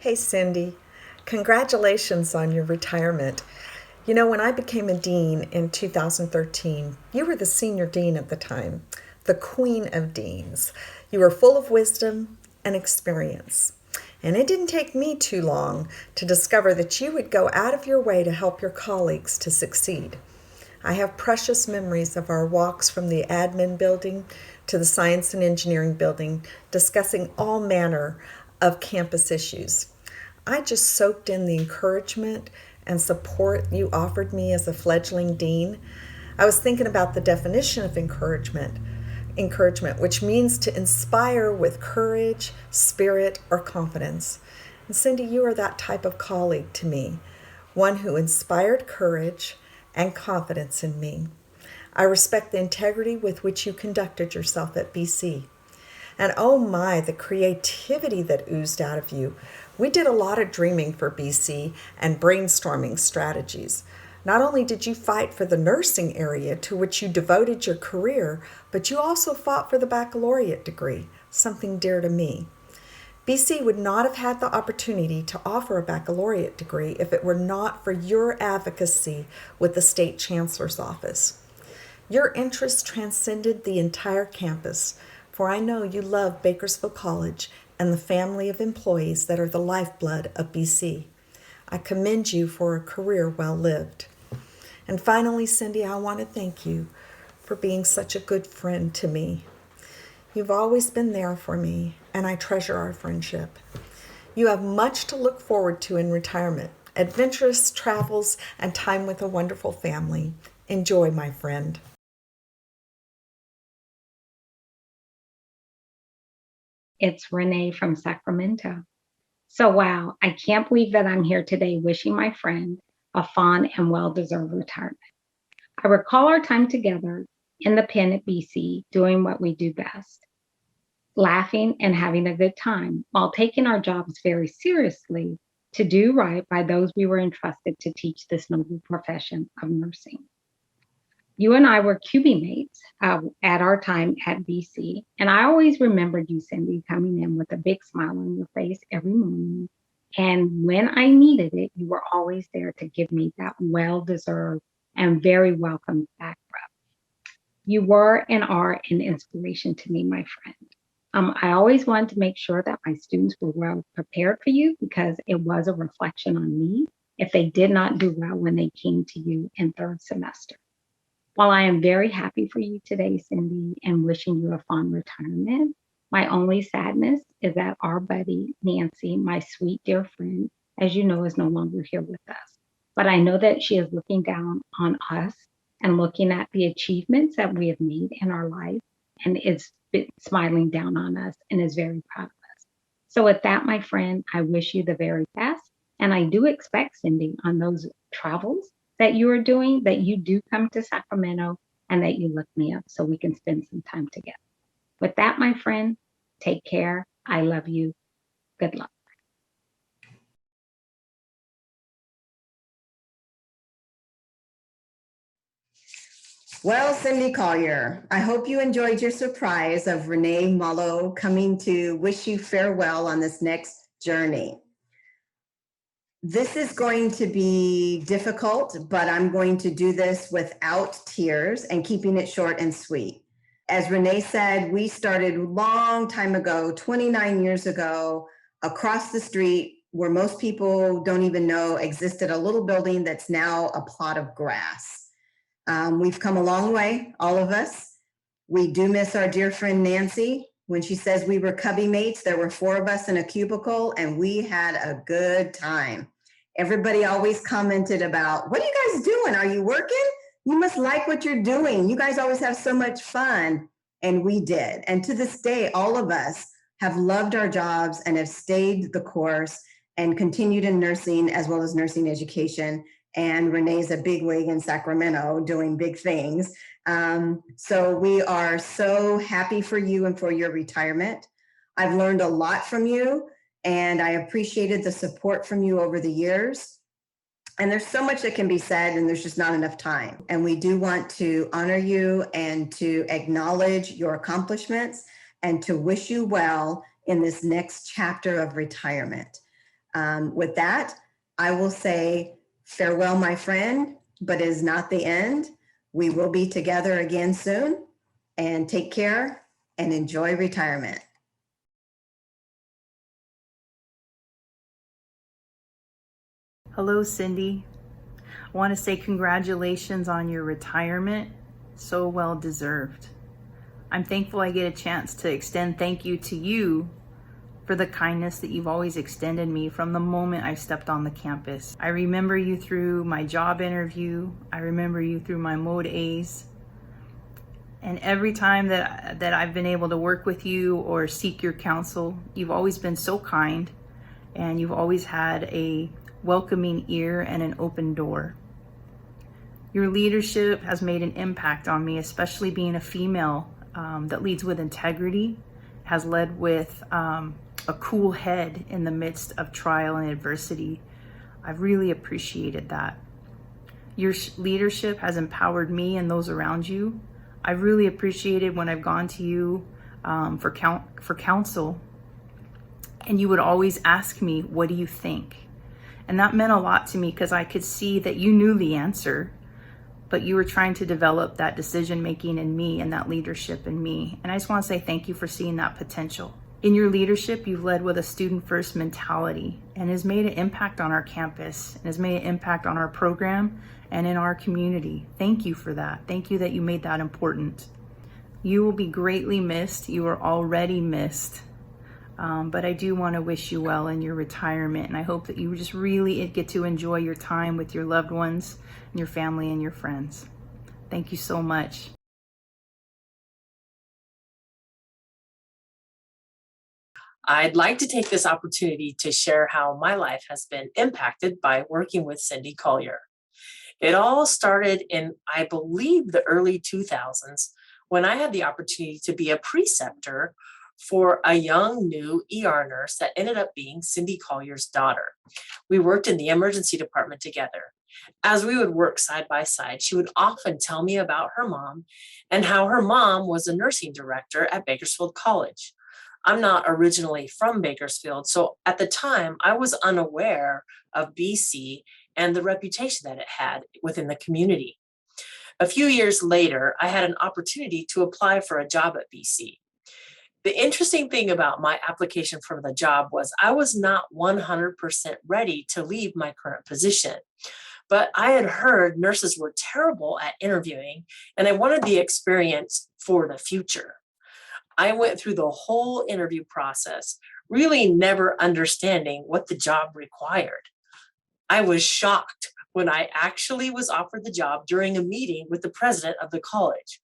Hey Cindy, congratulations on your retirement. You know, when I became a dean in 2013, you were the senior dean at the time, the queen of deans. You were full of wisdom and experience. And it didn't take me too long to discover that you would go out of your way to help your colleagues to succeed. I have precious memories of our walks from the admin building to the science and engineering building, discussing all manner of campus issues. I just soaked in the encouragement and support you offered me as a fledgling dean. I was thinking about the definition of encouragement, which means to inspire with courage, spirit, or confidence. And Cindy, you are that type of colleague to me, one who inspired courage and confidence in me. I respect the integrity with which you conducted yourself at BC. And oh my, the creativity that oozed out of you. We did a lot of dreaming for BC and brainstorming strategies. Not only did you fight for the nursing area to which you devoted your career, but you also fought for the baccalaureate degree, something dear to me. BC would not have had the opportunity to offer a baccalaureate degree if it were not for your advocacy with the state chancellor's office. Your interests transcended the entire campus, for I know you love Bakersfield College and the family of employees that are the lifeblood of BC. I commend you for a career well lived. And finally, Cindy, I want to thank you for being such a good friend to me. You've always been there for me, and I treasure our friendship. You have much to look forward to in retirement, adventurous travels, and time with a wonderful family. Enjoy, my friend. It's Renee from Sacramento. So, wow, I can't believe that I'm here today wishing my friend a fond and well deserved retirement. I recall our time together in the pen at BC doing what we do best, laughing and having a good time while taking our jobs very seriously to do right by those we were entrusted to teach this noble profession of nursing. You and I were QB mates at our time at BC, and I always remembered you, Cindy, coming in with a big smile on your face every morning. And when I needed it, you were always there to give me that well deserved and very welcome back rub. You were and are an inspiration to me, my friend. I always wanted to make sure that my students were well prepared for you because it was a reflection on me if they did not do well when they came to you in third semester. While I am very happy for you today, Cindy, and wishing you a fond retirement, my only sadness is that our buddy, Nancy, my sweet dear friend, as you know, is no longer here with us. But I know that she is looking down on us and looking at the achievements that we have made in our life and is smiling down on us and is very proud of us. So, with that, my friend, I wish you the very best. And I do expect, Cindy, on those travels that you are doing, that you do come to Sacramento and that you look me up so we can spend some time together. With that, my friend, take care. I love you. Good luck. Well, Cindy Collier, I hope you enjoyed your surprise of Renee Malo coming to wish you farewell on this next journey. This is going to be difficult, but I'm going to do this without tears and keeping it short and sweet. As Renee said, we started a long time ago, 29 years ago, across the street where most people don't even know existed a little building that's now a plot of grass. We've come a long way, all of us. We do miss our dear friend Nancy. When she says we were cubby mates, there were four of us in a cubicle and we had a good time. Everybody always commented about, what are you guys doing? Are you working? You must like what you're doing. You guys always have so much fun. And we did. And to this day, all of us have loved our jobs and have stayed the course and continued in nursing as well as nursing education. And Renee's a big wig in Sacramento doing big things. So we are so happy for you and for your retirement. I've learned a lot from you and I appreciated the support from you over the years. And there's so much that can be said and there's just not enough time. And we do want to honor you and to acknowledge your accomplishments and to wish you well in this next chapter of retirement. With that, I will say farewell, my friend, but it is not the end. We will be together again soon, and take care and enjoy retirement. Hello, Cindy. I want to say congratulations on your retirement. So well deserved. I'm thankful I get a chance to extend thank you to you for the kindness that you've always extended me from the moment I stepped on the campus. I remember you through my job interview. I remember you through my Mode A's. And every time that I've been able to work with you or seek your counsel, you've always been so kind, and you've always had a welcoming ear and an open door. Your leadership has made an impact on me, especially being a female that leads with integrity, has led with a cool head in the midst of trial and adversity. I've really appreciated that. Your leadership has empowered me and those around you. I've really appreciated when I've gone to you for counsel, and you would always ask me, what do you think? And that meant a lot to me because I could see that you knew the answer, but you were trying to develop that decision making in me and that leadership in me. And I just want to say thank you for seeing that potential. In your leadership, you've led with a student first mentality and has made an impact on our campus and has made an impact on our program and in our community. Thank you for that. Thank you that you made that important. You will be greatly missed. You are already missed. But I do want to wish you well in your retirement, and I hope that you just really get to enjoy your time with your loved ones and your family and your friends. Thank you so much. I'd like to take this opportunity to share how my life has been impacted by working with Cindy Collier. It all started in, I believe, the early 2000s when I had the opportunity to be a preceptor for a young new ER nurse that ended up being Cindy Collier's daughter. We worked in the emergency department together. As we would work side by side, she would often tell me about her mom and how her mom was a nursing director at Bakersfield College. I'm not originally from Bakersfield, so at the time I was unaware of BC and the reputation that it had within the community. A few years later, I had an opportunity to apply for a job at BC. The interesting thing about my application for the job was I was not 100% ready to leave my current position, but I had heard nurses were terrible at interviewing and I wanted the experience for the future. I went through the whole interview process, really never understanding what the job required. I was shocked when I actually was offered the job during a meeting with the president of the college.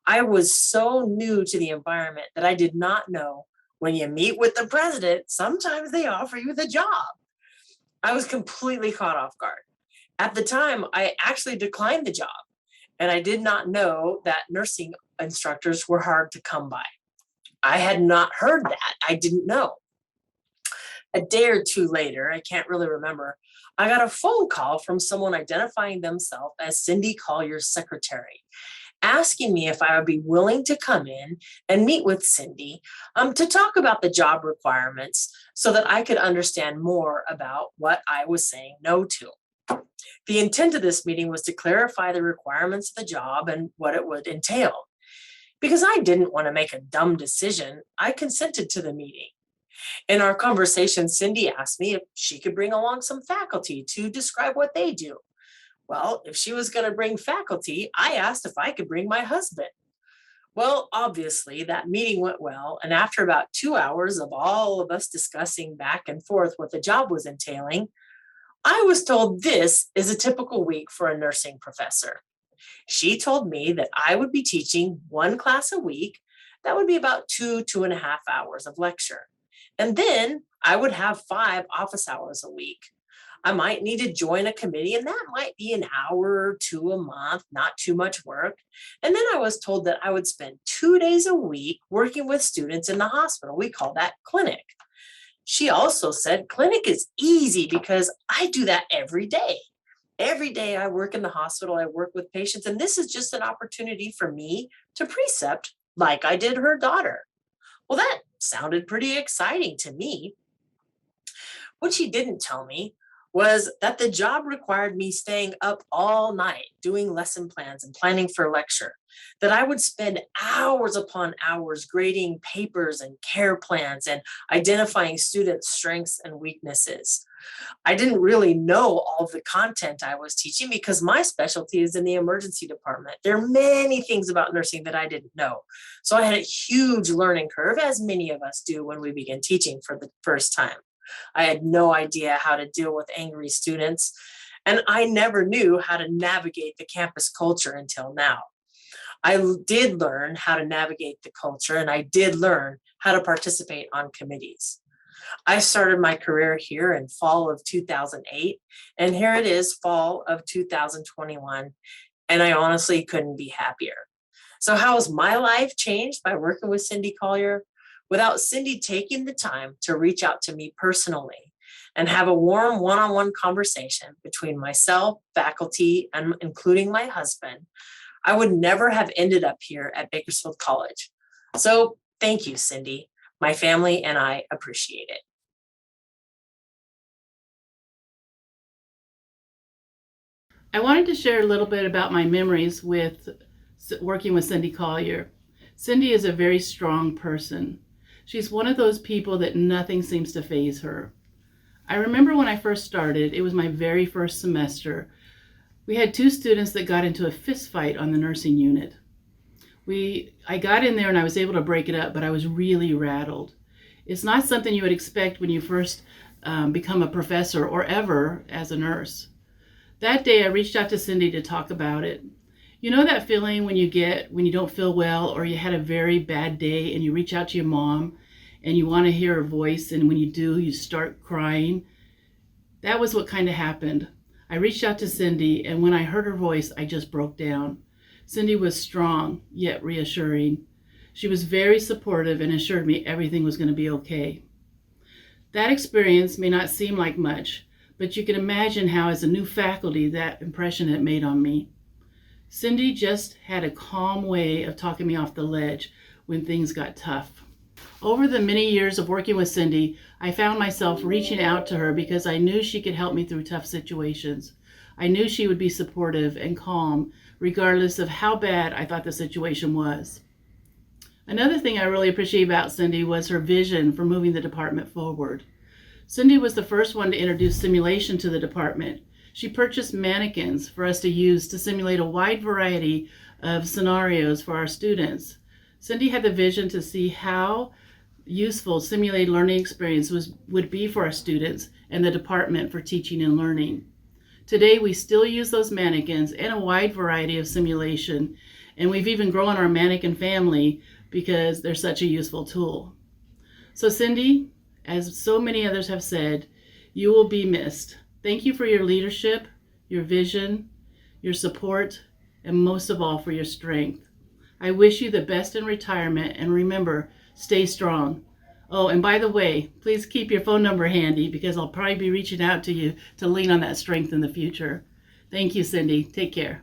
I was so new to the environment that I did not know when you meet with the president, sometimes they offer you the job. I was completely caught off guard. At the time, I actually declined the job, and I did not know that nursing instructors were hard to come by. I had not heard that. I didn't know. A day or two later, I can't really remember, I got a phone call from someone identifying themselves as Cindy Collier's secretary, asking me if I would be willing to come in and meet with Cindy to talk about the job requirements so that I could understand more about what I was saying no to. The intent of this meeting was to clarify the requirements of the job and what it would entail. Because I didn't want to make a dumb decision, I consented to the meeting. In our conversation, Cindy asked me if she could bring along some faculty to describe what they do. Well, if she was going to bring faculty, I asked if I could bring my husband. Well, obviously, that meeting went well, and after about 2 hours of all of us discussing back and forth what the job was entailing, I was told this is a typical week for a nursing professor. She told me that I would be teaching one class a week. That would be about 2.5 hours of lecture. And then I would have 5 office hours a week. I might need to join a committee, and that might be an hour or 2 a month, not too much work. And then I was told that I would spend 2 days a week working with students in the hospital. We call that clinic. She also said clinic is easy because I do that every day. Every day I work in the hospital, I work with patients, and this is just an opportunity for me to precept like I did her daughter. Well, that sounded pretty exciting to me. What she didn't tell me was that the job required me staying up all night doing lesson plans and planning for lecture, that I would spend hours upon hours grading papers and care plans and identifying students' strengths and weaknesses. I didn't really know all of the content I was teaching because my specialty is in the emergency department. There are many things about nursing that I didn't know. So I had a huge learning curve, as many of us do when we begin teaching for the first time. I had no idea how to deal with angry students, and I never knew how to navigate the campus culture until now. Did learn how to navigate the culture, and I did learn how to participate on committees. I started my career here in fall of 2008, and here it is, fall of 2021, and I honestly couldn't be happier. So how has my life changed by working with Cindy Collier? Without Cindy taking the time to reach out to me personally and have a warm one-on-one conversation between myself, faculty, and including my husband, I would never have ended up here at Bakersfield College. So thank you, Cindy. My family and I appreciate it. I wanted to share a little bit about my memories with working with Cindy Collier. Cindy is a very strong person. She's one of those people that nothing seems to faze her. I remember when I first started, it was my very first semester. We had 2 students that got into a fist fight on the nursing unit. I got in there and I was able to break it up, but I was really rattled. It's not something you would expect when you first become a professor or ever as a nurse. That day I reached out to Cindy to talk about it. You know that feeling when you get when you don't feel well or you had a very bad day and you reach out to your mom and you want to hear her voice, and when you do, you start crying? That was what kind of happened. I reached out to Cindy, and when I heard her voice, I just broke down. Cindy was strong, yet reassuring. She was very supportive and assured me everything was going to be okay. That experience may not seem like much, but you can imagine how, as a new faculty, that impression it made on me. Cindy just had a calm way of talking me off the ledge when things got tough. Over the many years of working with Cindy, I found myself reaching out to her because I knew she could help me through tough situations. I knew she would be supportive and calm, regardless of how bad I thought the situation was. Another thing I really appreciate about Cindy was her vision for moving the department forward. Cindy was the first one to introduce simulation to the department. She purchased mannequins for us to use to simulate a wide variety of scenarios for our students. Cindy had the vision to see how useful simulated learning experience would be for our students and the department for teaching and learning. Today, we still use those mannequins and a wide variety of simulation, and we've even grown our mannequin family because they're such a useful tool. So Cindy, as so many others have said, you will be missed. Thank you for your leadership, your vision, your support, and most of all for your strength. I wish you the best in retirement, and remember, stay strong. Oh, and by the way, please keep your phone number handy because I'll probably be reaching out to you to lean on that strength in the future. Thank you, Cindy. Take care.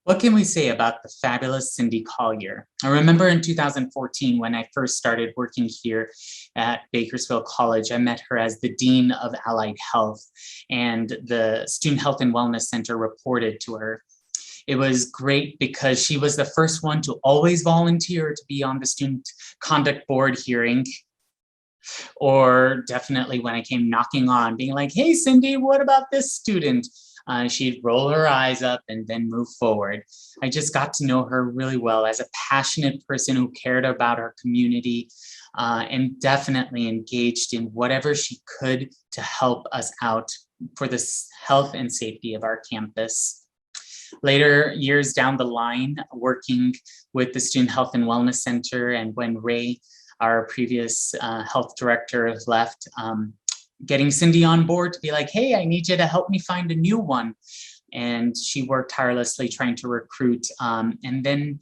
What can we say about the fabulous Cindy Collier? I remember in 2014 when I first started working here at Bakersfield College, I met her as the Dean of Allied Health, and the Student Health and Wellness Center reported to her. It was great because she was the first one to always volunteer to be on the Student Conduct Board hearing, or definitely when I came knocking on, being like, hey, Cindy, what about this student? She'd roll her eyes up and then move forward. I just got to know her really well as a passionate person who cared about her community and definitely engaged in whatever she could to help us out for the health and safety of our campus. Later years down the line, working with the Student Health and Wellness Center, and when Ray, our previous health director, left, getting Cindy on board to be like, hey, I need you to help me find a new one. And she worked tirelessly trying to recruit, and then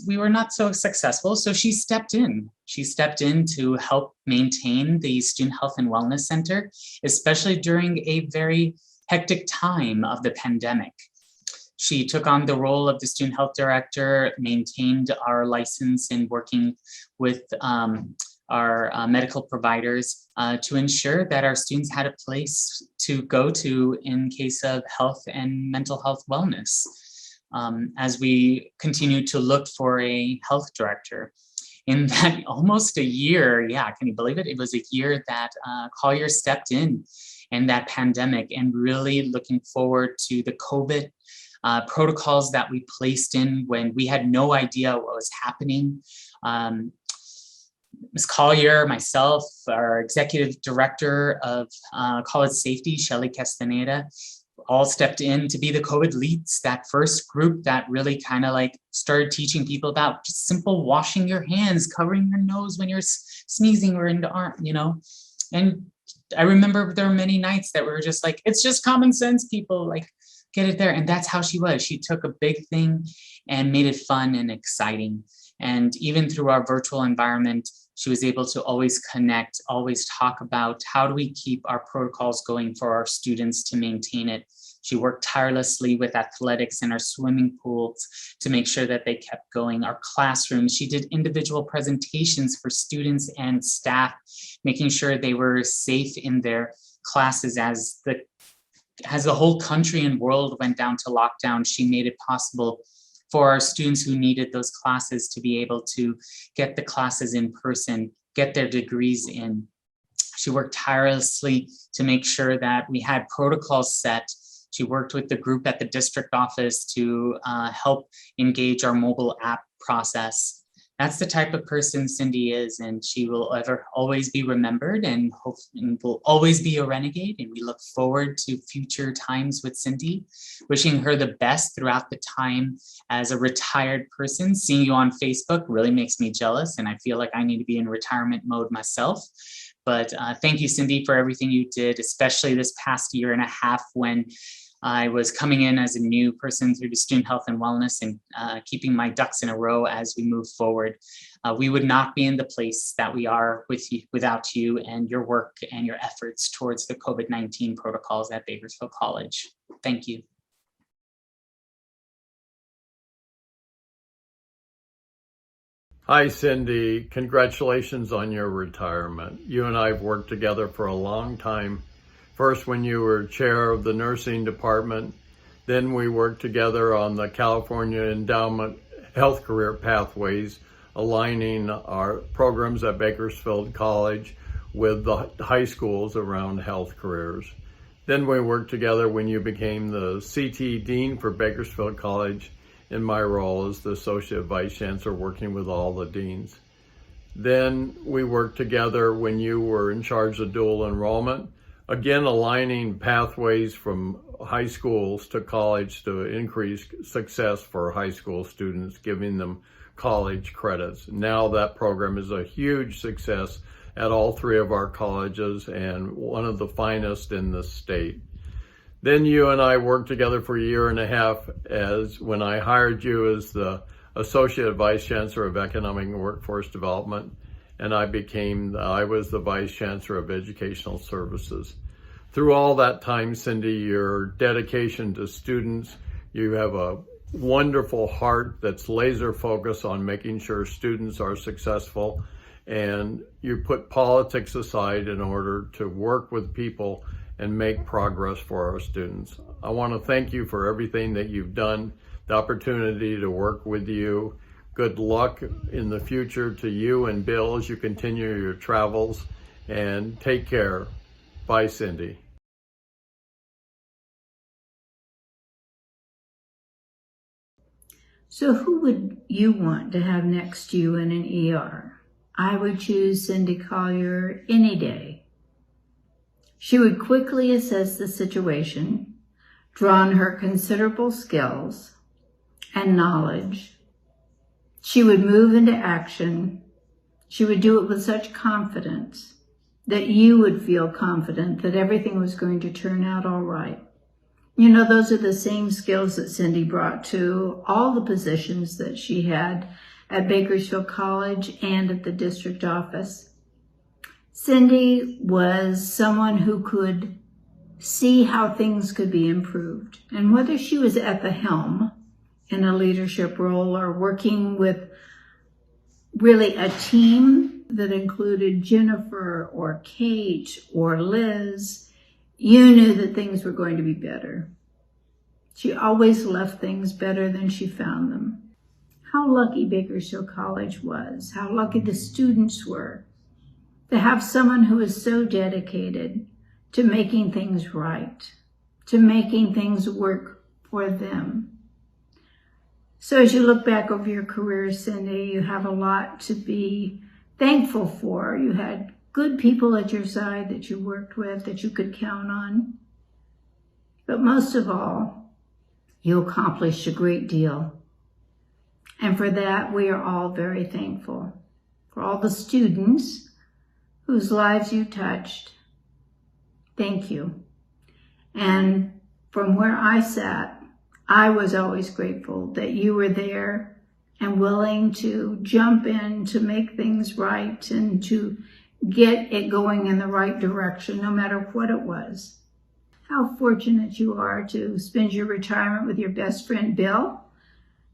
we were not so successful. So she stepped in. She stepped in to help maintain the Student Health and Wellness Center, especially during a very hectic time of the pandemic. She took on the role of the student health director, maintained our license in working with our medical providers to ensure that our students had a place to go to in case of health and mental health wellness. As we continue to look for a health director. In that almost a year, can you believe it? It was a year that Collier stepped in that pandemic, and really looking forward to the COVID protocols that we placed in when we had no idea what was happening. Ms. Collier, myself, our executive director of college safety, Shelly Castaneda, all stepped in to be the COVID leads, that first group that really kind of like started teaching people about just simple washing your hands, covering your nose when you're sneezing or in the arm, And I remember there were many nights that we were just like, it's just common sense, people, like, get it there. And that's how she was. She took a big thing and made it fun and exciting. And even through our virtual environment, she was able to always connect, always talk about how do we keep our protocols going for our students to maintain it. She worked tirelessly with athletics and our swimming pools to make sure that they kept going. Our classrooms, she did individual presentations for students and staff, making sure they were safe in their classes as the whole country and world went down to lockdown. She made it possible for our students who needed those classes to be able to get the classes in person, get their degrees in. She worked tirelessly to make sure that we had protocols set. She worked with the group at the district office to help engage our mobile app process. That's the type of person Cindy is, and she will always be remembered and will always be a renegade. And we look forward to future times with Cindy, wishing her the best throughout the time as a retired person. Seeing you on Facebook really makes me jealous, and I feel like I need to be in retirement mode myself. But thank you, Cindy, for everything you did, especially this past year and a half when I was coming in as a new person through the student health and wellness and keeping my ducks in a row as we move forward. We would not be in the place that we are without you and your work and your efforts towards the COVID-19 protocols at Bakersfield College. Thank you. Hi, Cindy. Congratulations on your retirement. You and I have worked together for a long time. First, when you were chair of the nursing department, then we worked together on the California Endowment Health Career Pathways, aligning our programs at Bakersfield College with the high schools around health careers. Then we worked together when you became the CT Dean for Bakersfield College, in my role as the Associate Vice Chancellor, working with all the deans. Then we worked together when you were in charge of dual enrollment, again aligning pathways from high schools to college to increase success for high school students, giving them college credits. Now that program is a huge success at all three of our colleges and one of the finest in the state. Then you and I worked together for a year and a half as when I hired you as the Associate Vice Chancellor of Economic and Workforce Development, and I was the Vice Chancellor of Educational Services. Through all that time, Cindy, your dedication to students, you have a wonderful heart that's laser focused on making sure students are successful, and you put politics aside in order to work with people and make progress for our students. I want to thank you for everything that you've done, the opportunity to work with you. Good luck in the future to you and Bill as you continue your travels, and take care. Bye, Cindy. So who would you want to have next to you in an ER? I would choose Cindy Collier any day. She would quickly assess the situation, draw on her considerable skills and knowledge. She would move into action. She would do it with such confidence that you would feel confident that everything was going to turn out all right. You know, those are the same skills that Cindy brought to all the positions that she had at Bakersfield College and at the district office. Cindy was someone who could see how things could be improved. And whether she was at the helm in a leadership role or working with really a team that included Jennifer or Kate or Liz, you knew that things were going to be better. She always left things better than she found them. How lucky Bakersfield College was, how lucky the students were to have someone who is so dedicated to making things right, to making things work for them. So as you look back over your career, Cindy, you have a lot to be thankful for. You had good people at your side that you worked with, that you could count on. But most of all, you accomplished a great deal. And for that, we are all very thankful. For all the students whose lives you touched, thank you. And from where I sat, I was always grateful that you were there and willing to jump in to make things right and to get it going in the right direction, no matter what it was. How fortunate you are to spend your retirement with your best friend, Bill,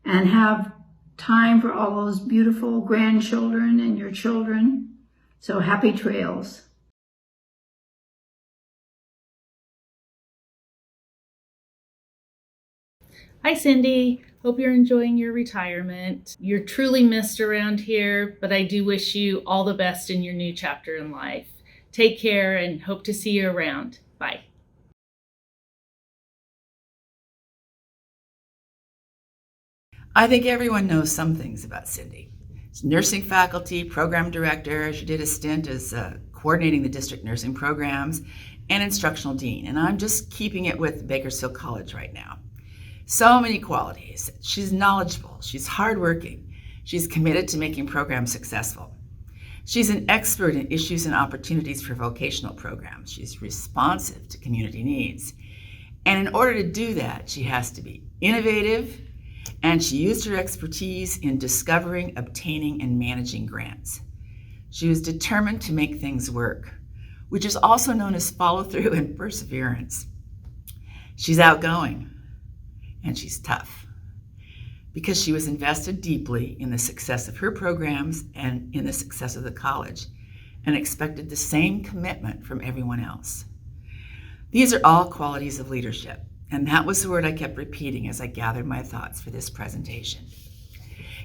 and have time for all those beautiful grandchildren and your children. So happy trails. Hi, Cindy. Hope you're enjoying your retirement. You're truly missed around here, but I do wish you all the best in your new chapter in life. Take care and hope to see you around. Bye. I think everyone knows some things about Cindy. She's nursing faculty, program director. She did a stint as coordinating the district nursing programs and instructional dean. And I'm just keeping it with Bakersfield College right now. So many qualities. She's knowledgeable. She's hardworking. She's committed to making programs successful. She's an expert in issues and opportunities for vocational programs. She's responsive to community needs. And in order to do that, she has to be innovative, and she used her expertise in discovering, obtaining, and managing grants. She was determined to make things work, which is also known as follow-through and perseverance. She's outgoing, and she's tough, because she was invested deeply in the success of her programs and in the success of the college, and expected the same commitment from everyone else. These are all qualities of leadership, and that was the word I kept repeating as I gathered my thoughts for this presentation.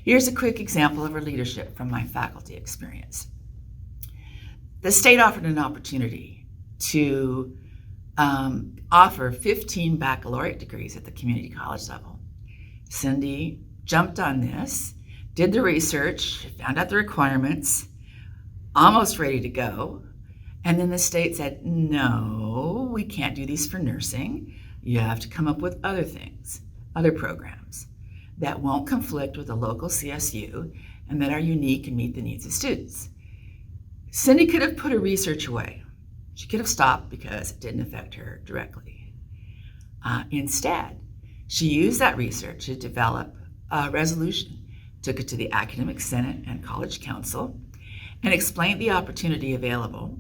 Here's a quick example of her leadership from my faculty experience. The state offered an opportunity to offer 15 baccalaureate degrees at the community college level. Cindy jumped on this, did the research, found out the requirements, almost ready to go, and then the state said, no, we can't do these for nursing. You have to come up with other things, other programs that won't conflict with the local CSU and that are unique and meet the needs of students. Cindy could have put her research away. She could have stopped because it didn't affect her directly. Instead, she used that research to develop a resolution, took it to the Academic Senate and College Council, and explained the opportunity available,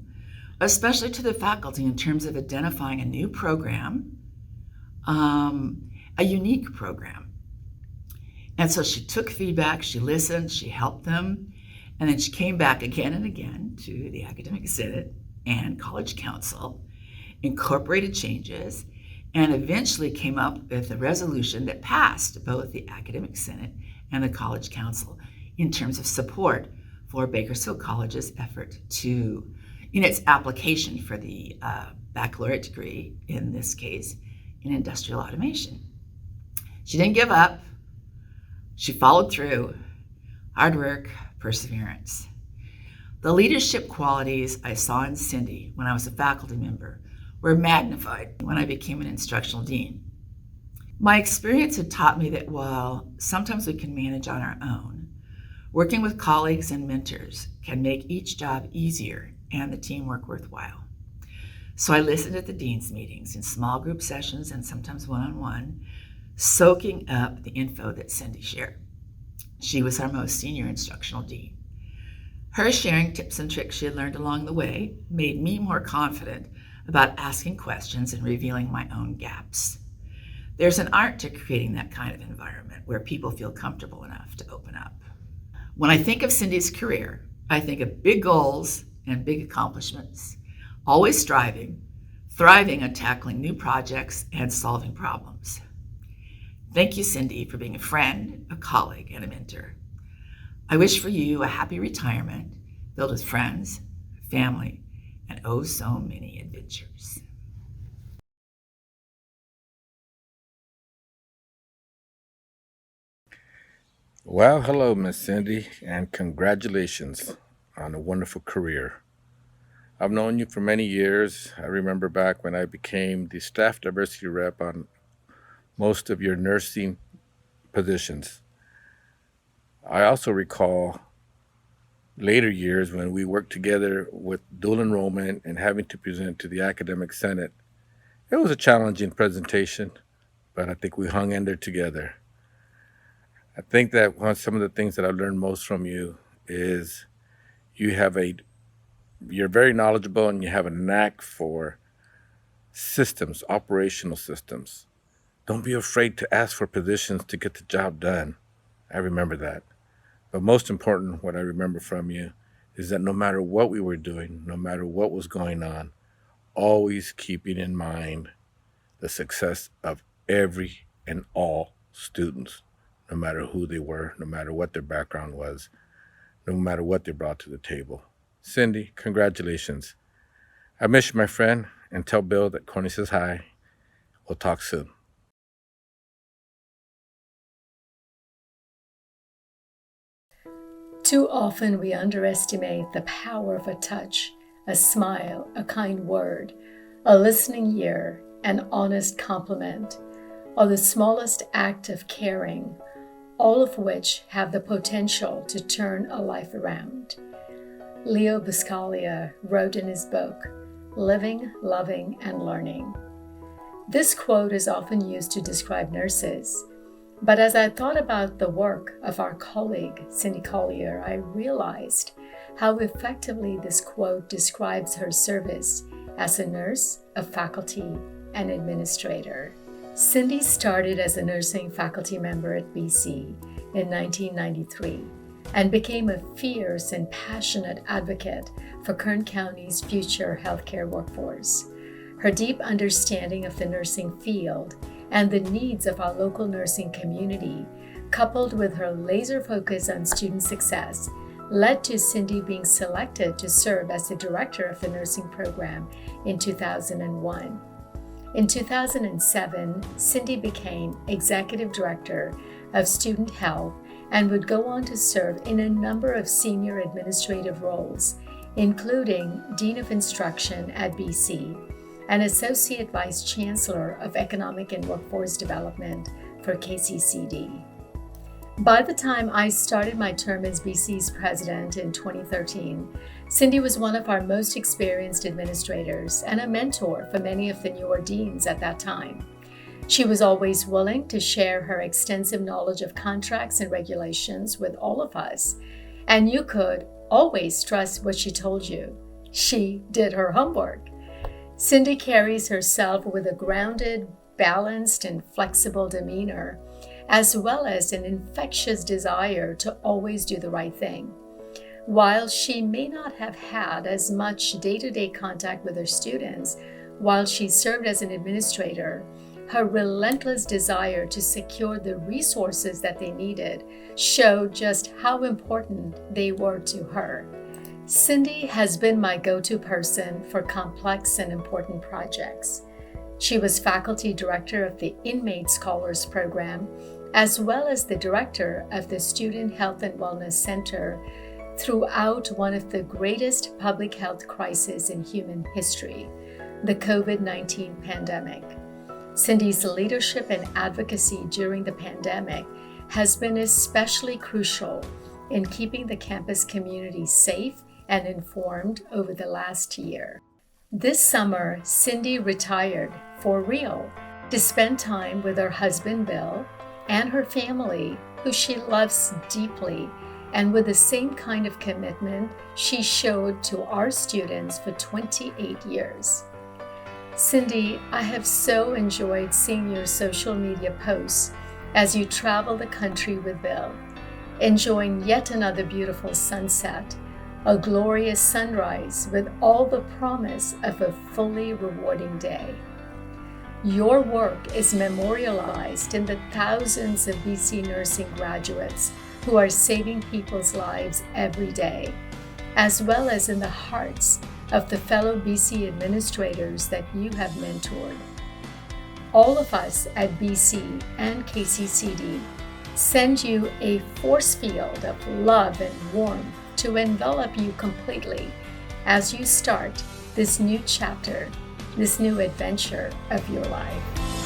especially to the faculty in terms of identifying a new program, a unique program. And so she took feedback, she listened, she helped them, and then she came back again and again to the Academic Senate and College Council, incorporated changes, and eventually came up with a resolution that passed both the Academic Senate and the College Council in terms of support for Bakersfield College's effort to, in its application for the baccalaureate degree, in this case, in industrial automation. She didn't give up. She followed through. Hard work, perseverance. The leadership qualities I saw in Cindy when I was a faculty member were magnified when I became an instructional dean. My experience had taught me that while sometimes we can manage on our own, working with colleagues and mentors can make each job easier and the teamwork worthwhile. So I listened at the dean's meetings in small group sessions and sometimes one-on-one, soaking up the info that Cindy shared. She was our most senior instructional dean. Her sharing tips and tricks she had learned along the way made me more confident about asking questions and revealing my own gaps. There's an art to creating that kind of environment where people feel comfortable enough to open up. When I think of Cindy's career, I think of big goals and big accomplishments, always striving, thriving on tackling new projects and solving problems. Thank you, Cindy, for being a friend, a colleague, and a mentor. I wish for you a happy retirement filled with friends, family, and oh so many adventures. Well, hello, Miss Cindy, and congratulations on a wonderful career. I've known you for many years. I remember back when I became the staff diversity rep on most of your nursing positions. I also recall later years when we worked together with dual enrollment and having to present to the academic senate. It was a challenging presentation, but I think we hung in there together. I think that some of the things that I learned most from you is you're very knowledgeable and you have a knack for systems, operational systems. Don't be afraid to ask for positions to get the job done. I remember that. But most important, what I remember from you is that no matter what we were doing, no matter what was going on, always keeping in mind the success of every and all students, no matter who they were, no matter what their background was, no matter what they brought to the table. Cindy, congratulations. I miss you, my friend, and tell Bill that Connie says hi. We'll talk soon. Too often we underestimate the power of a touch, a smile, a kind word, a listening ear, an honest compliment, or the smallest act of caring, all of which have the potential to turn a life around. Leo Buscaglia wrote in his book, Living, Loving, and Learning. This quote is often used to describe nurses, but as I thought about the work of our colleague, Cindy Collier, I realized how effectively this quote describes her service as a nurse, a faculty, and administrator. Cindy started as a nursing faculty member at BC in 1993 and became a fierce and passionate advocate for Kern County's future healthcare workforce. Her deep understanding of the nursing field and the needs of our local nursing community, coupled with her laser focus on student success, led to Cindy being selected to serve as the director of the nursing program in 2001. In 2007, Cindy became executive director of student health and would go on to serve in a number of senior administrative roles, including Dean of Instruction at BC and Associate Vice Chancellor of Economic and Workforce Development for KCCD. By the time I started my term as BC's president in 2013, Cindy was one of our most experienced administrators and a mentor for many of the newer deans at that time. She was always willing to share her extensive knowledge of contracts and regulations with all of us, and you could always trust what she told you. She did her homework. Cindy carries herself with a grounded, balanced, and flexible demeanor, as well as an infectious desire to always do the right thing. While she may not have had as much day-to-day contact with her students while she served as an administrator, her relentless desire to secure the resources that they needed showed just how important they were to her. Cindy has been my go-to person for complex and important projects. She was faculty director of the Inmate Scholars Program, as well as the director of the Student Health and Wellness Center throughout one of the greatest public health crises in human history, the COVID-19 pandemic. Cindy's leadership and advocacy during the pandemic has been especially crucial in keeping the campus community safe and informed over the last year. This summer, Cindy retired for real to spend time with her husband, Bill, and her family, who she loves deeply, and with the same kind of commitment she showed to our students for 28 years. Cindy, I have so enjoyed seeing your social media posts as you travel the country with Bill, enjoying yet another beautiful sunset, a glorious sunrise with all the promise of a fully rewarding day. Your work is memorialized in the thousands of BC nursing graduates who are saving people's lives every day, as well as in the hearts of the fellow BC administrators that you have mentored. All of us at BC and KCCD send you a force field of love and warmth to envelop you completely as you start this new chapter, this new adventure of your life.